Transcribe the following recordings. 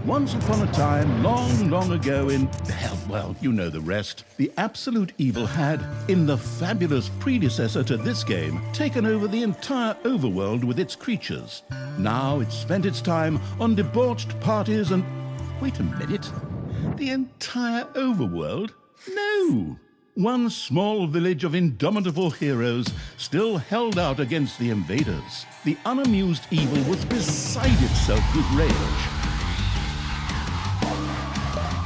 Once upon a time, long, long ago in, hell, well, you know the rest, the absolute evil had, in the fabulous predecessor to this game, taken over the entire overworld with its creatures. Now it spent its time on debauched parties and... Wait a minute. The entire overworld? No! One small village of indomitable heroes still held out against the invaders. The unamused evil was beside itself with rage.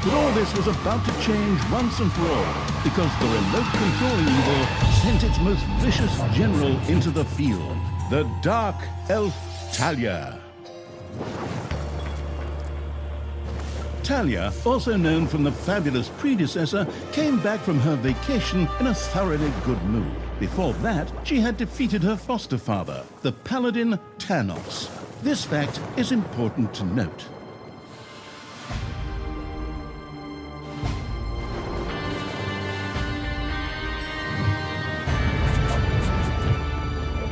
But all this was about to change once and for all, because the remote controlling evil sent its most vicious general into the field, the dark elf Talia. Talia, also known from the fabulous predecessor, came back from her vacation in a thoroughly good mood. Before that, she had defeated her foster father, the paladin Thanos. This fact is important to note.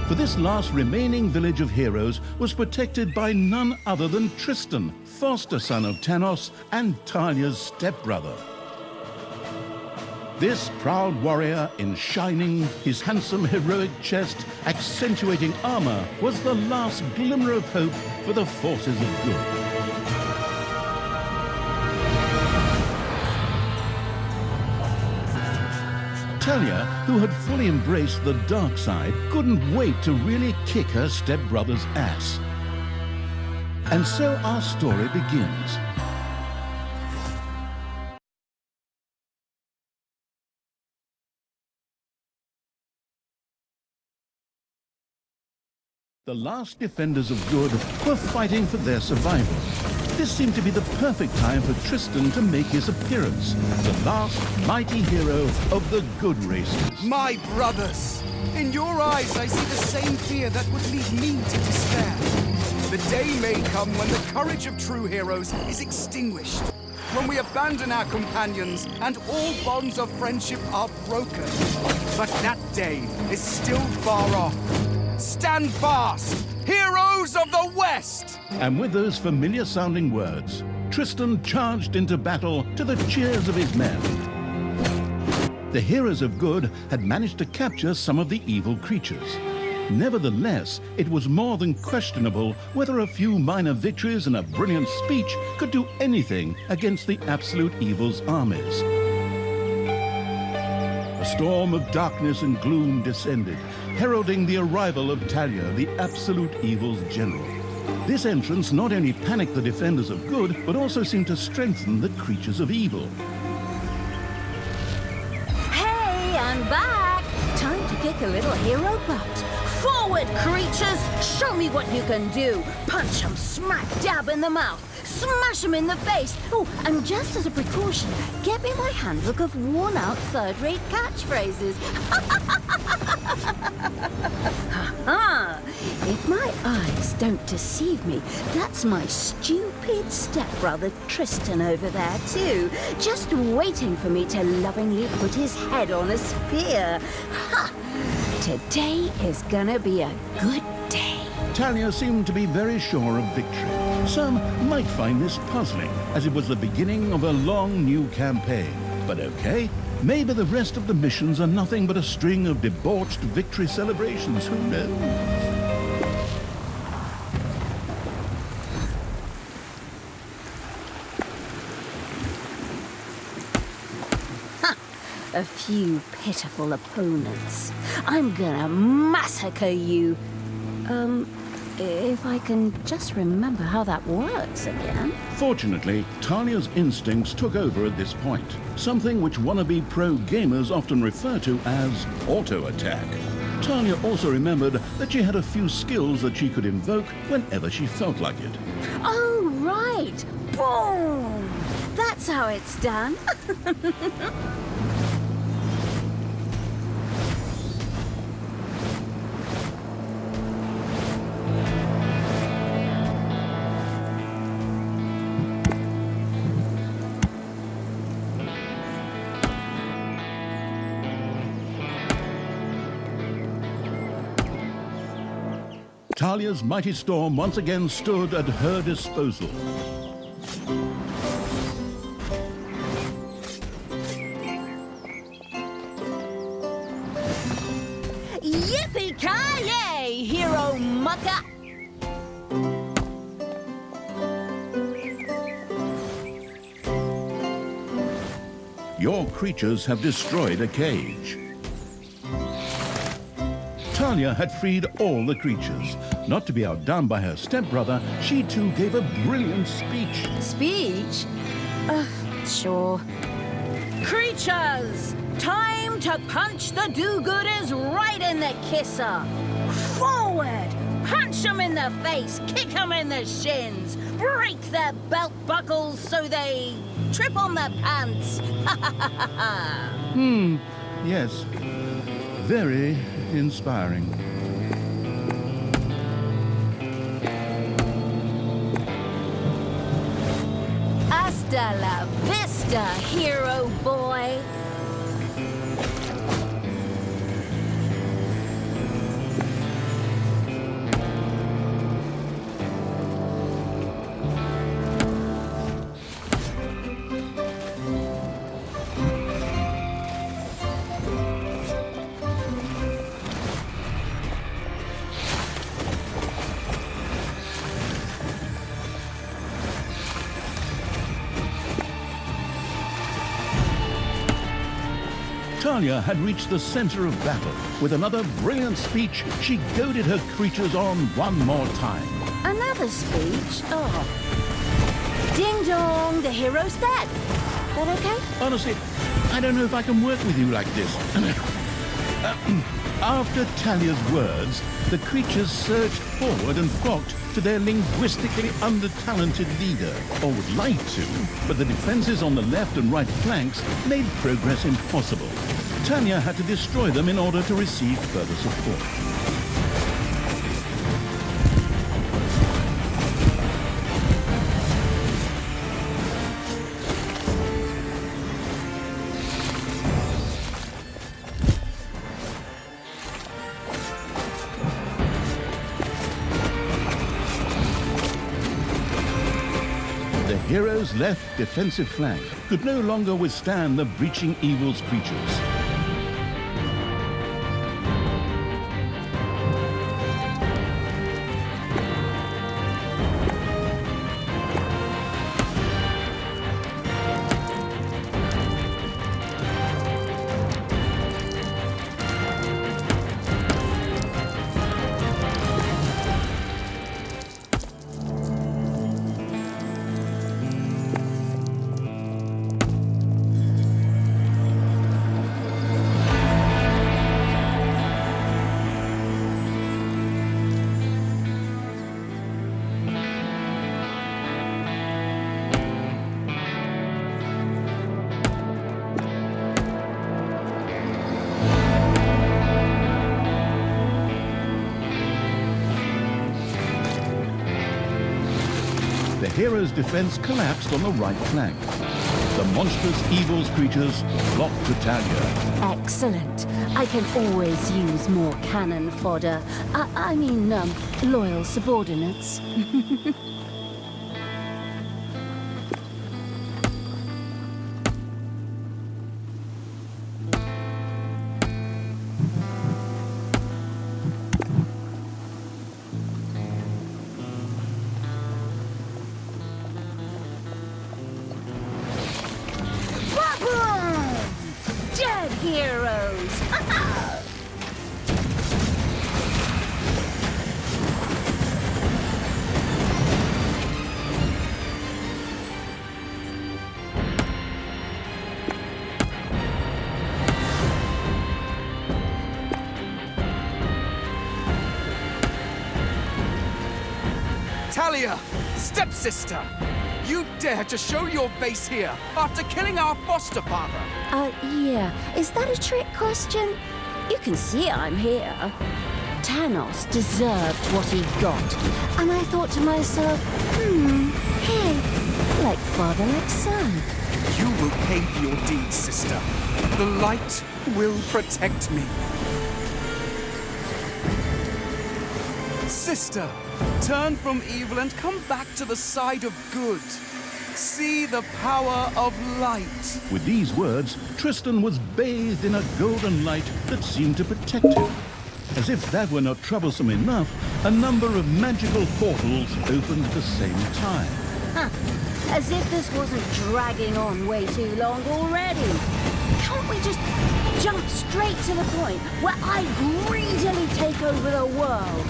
For this last remaining village of heroes was protected by none other than Tristan, foster son of Thanos and Talia's stepbrother. This proud warrior in shining, his handsome heroic chest accentuating armor, was the last glimmer of hope for the forces of good. Talia, who had fully embraced the dark side, couldn't wait to really kick her stepbrother's ass. And so our story begins. The last defenders of good were fighting for their survival. This seemed to be the perfect time for Tristan to make his appearance, the last mighty hero of the good races. My brothers! In your eyes I see the same fear that would lead me to despair. The day may come when the courage of true heroes is extinguished, when we abandon our companions and all bonds of friendship are broken. But that day is still far off. Stand fast, heroes of the West! And with those familiar-sounding words, Tristan charged into battle to the cheers of his men. The heroes of good had managed to capture some of the evil creatures. Nevertheless, it was more than questionable whether a few minor victories and a brilliant speech could do anything against the absolute evil's armies. A storm of darkness and gloom descended, heralding the arrival of Talia, the absolute evil's general. This entrance not only panicked the defenders of good, but also seemed to strengthen the creatures of evil. Hey, I'm back! Time to kick a little hero butt. Forward, creatures! Show me what you can do! Punch 'em smack dab in the mouth! Smash 'em in the face! Oh, and just as a precaution, get me my handbook of worn-out third-rate catchphrases. Ha-ha! If my eyes don't deceive me, that's my stupid stepbrother Tristan over there too, just waiting for me to lovingly put his head on a spear. Ha! Today is gonna be a good day. Talia seemed to be very sure of victory. Some might find this puzzling, as it was the beginning of a long new campaign. But okay, maybe the rest of the missions are nothing but a string of debauched victory celebrations, who knows? A few pitiful opponents. I'm gonna massacre you. If I can just remember how that works again. Fortunately, Talia's instincts took over at this point, something which wannabe pro gamers often refer to as auto-attack. Talia also remembered that she had a few skills that she could invoke whenever she felt like it. Oh, right! Boom! That's how it's done. Talia's mighty storm once again stood at her disposal. Yippee-ki-yay, hero mucker! Your creatures have destroyed a cage. Talia had freed all the creatures. Not to be outdone by her stepbrother, she too gave a brilliant speech. Speech? Sure. Creatures! Time to punch the do-gooders right in the kisser! Forward! Punch them in the face, kick them in the shins, break their belt buckles so they trip on their pants! Yes, very inspiring. Hasta la vista, hero boy! Talia had reached the center of battle. With another brilliant speech, she goaded her creatures on one more time. Another speech? Oh. Ding dong, the hero's dead. That okay? Honestly, I don't know if I can work with you like this. After Talia's words, the creatures surged forward and flocked to their linguistically under-talented leader, or would like to, but the defenses on the left and right flanks made progress impossible. Talia had to destroy them in order to receive further support. The hero's left defensive flank could no longer withstand the breaching evil's creatures. The hero's defense collapsed on the right flank. The monstrous evil's creatures flocked to Talia. Excellent. I can always use more cannon fodder. I mean, loyal subordinates. Dead heroes! Talia, stepsister! You dare to show your face here after killing our foster father! Yeah. Is that a trick question? You can see I'm here. Thanos deserved what he got. And I thought to myself, hey, like father, like son. You will pay for your deeds, sister. The light will protect me. Sister, turn from evil and come back to the side of good. See the power of light. With these words, Tristan was bathed in a golden light that seemed to protect him. As if that were not troublesome enough, a number of magical portals opened at the same time. Huh. As if this wasn't dragging on way too long already. Can't we just jump straight to the point where I greedily take over the world?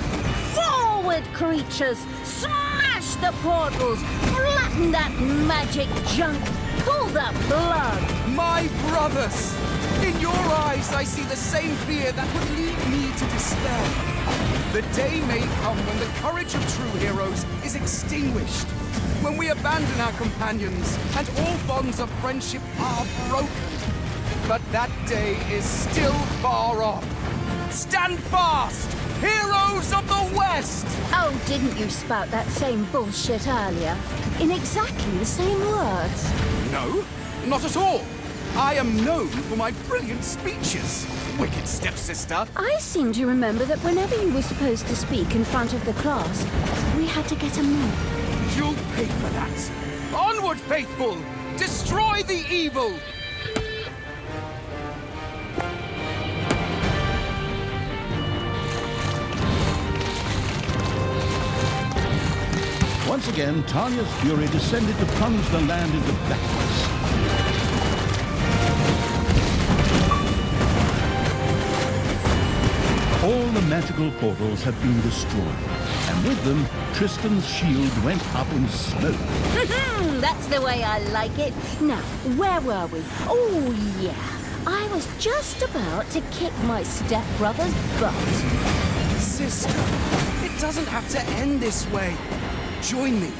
Forward, creatures! Smash the portals! Flatten that magic junk! Pull the plug! My brothers! In your eyes, I see the same fear that would lead me to despair. The day may come when the courage of true heroes is extinguished. When we abandon our companions and all bonds of friendship are broken. But that day is still far off. Stand fast, heroes of the West! Oh, didn't you spout that same bullshit earlier? In exactly the same words. No, not at all. I am known for my brilliant speeches, wicked stepsister. I seem to remember that whenever you were supposed to speak in front of the class, we had to get a move. You'll pay for that. Onward, faithful! Destroy the evil! Once again, Tanya's fury descended to plunge the land into blackness. All the magical portals had been destroyed, and with them, Tristan's shield went up in smoke. That's the way I like it. Now, where were we? Oh, yeah. I was just about to kick my stepbrother's butt. Sister, it doesn't have to end this way. Join me.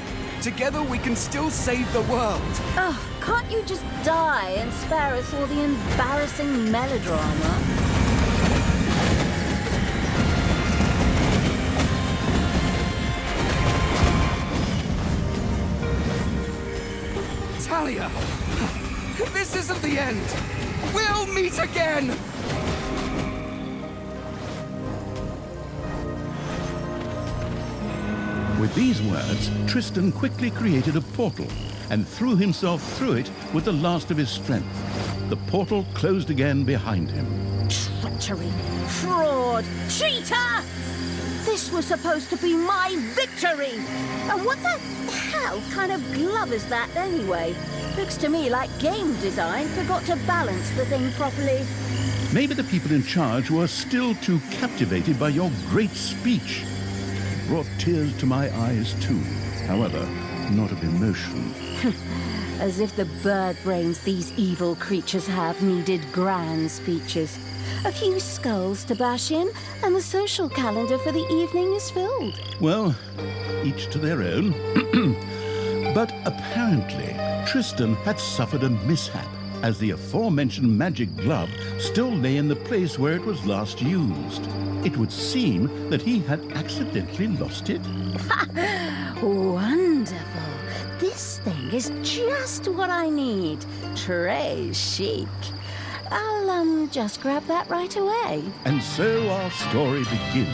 Together we can still save the world. Oh, can't you just die and spare us all the embarrassing melodrama? Talia! This isn't the end! We'll meet again! With these words, Tristan quickly created a portal and threw himself through it with the last of his strength. The portal closed again behind him. Treachery! Fraud! Cheater! This was supposed to be my victory! And what the hell kind of glove is that anyway? Looks to me like game design forgot to balance the thing properly. Maybe the people in charge were still too captivated by your great speech. It brought tears to my eyes too, however, not of emotion. As if the bird brains these evil creatures have needed grand speeches. A few skulls to bash in, and the social calendar for the evening is filled. Well, each to their own. But apparently, Tristan had suffered a mishap, as the aforementioned magic glove still lay in the place where it was last used. It would seem that he had accidentally lost it. Wonderful. This thing is just what I need. Très chic. I'll just grab that right away. And so our story begins.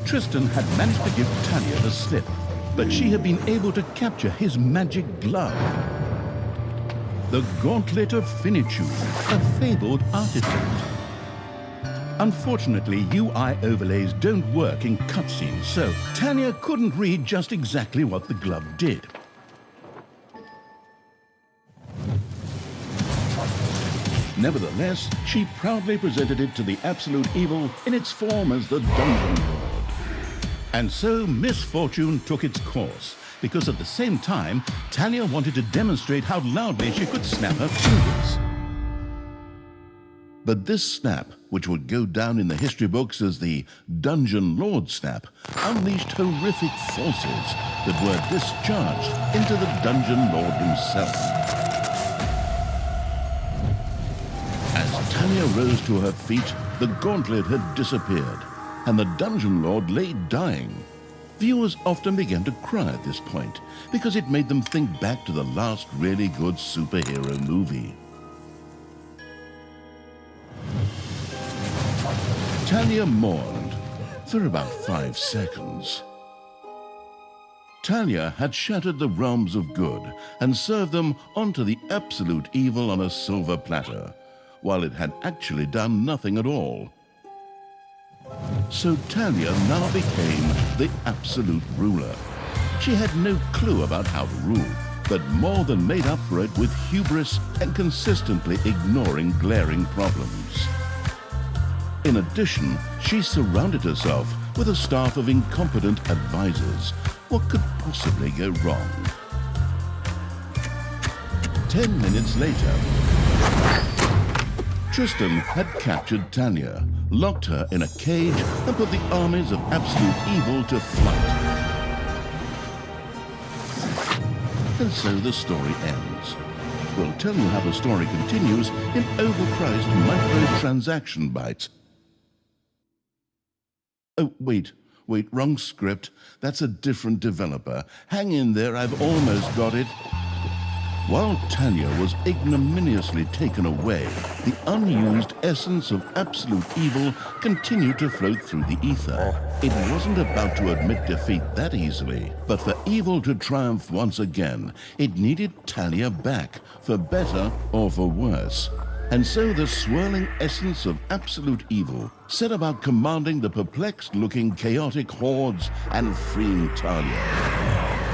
Tristan had managed to give Talia the slip, but she had been able to capture his magic glove. The Gauntlet of Finitude, a fabled artifact. Unfortunately, UI overlays don't work in cutscenes, so Tanya couldn't read just exactly what the glove did. Nevertheless, she proudly presented it to the absolute evil in its form as the Dungeon Lord. And so misfortune took its course, because at the same time, Talia wanted to demonstrate how loudly she could snap her fingers. But this snap, which would go down in the history books as the Dungeon Lord snap, unleashed horrific forces that were discharged into the Dungeon Lord himself. As Talia rose to her feet, the gauntlet had disappeared, and the Dungeon Lord lay dying. Viewers often began to cry at this point, because it made them think back to the last really good superhero movie. Talia mourned, for about 5 seconds. Talia had shattered the realms of good and served them onto the absolute evil on a silver platter, while it had actually done nothing at all. So Talia now became the absolute ruler. She had no clue about how to rule, but more than made up for it with hubris and consistently ignoring glaring problems. In addition, she surrounded herself with a staff of incompetent advisors. What could possibly go wrong? 10 minutes later, Tristan had captured Talia, locked her in a cage, and put the armies of absolute evil to flight. And so the story ends. We'll tell you how the story continues in overpriced microtransaction bites. Oh, wait, wrong script. That's a different developer. Hang in there, I've almost got it. While Talia was ignominiously taken away, the unused essence of absolute evil continued to float through the ether. It wasn't about to admit defeat that easily, but for evil to triumph once again, it needed Talia back, for better or for worse. And so the swirling essence of absolute evil set about commanding the perplexed-looking chaotic hordes and freeing Talia.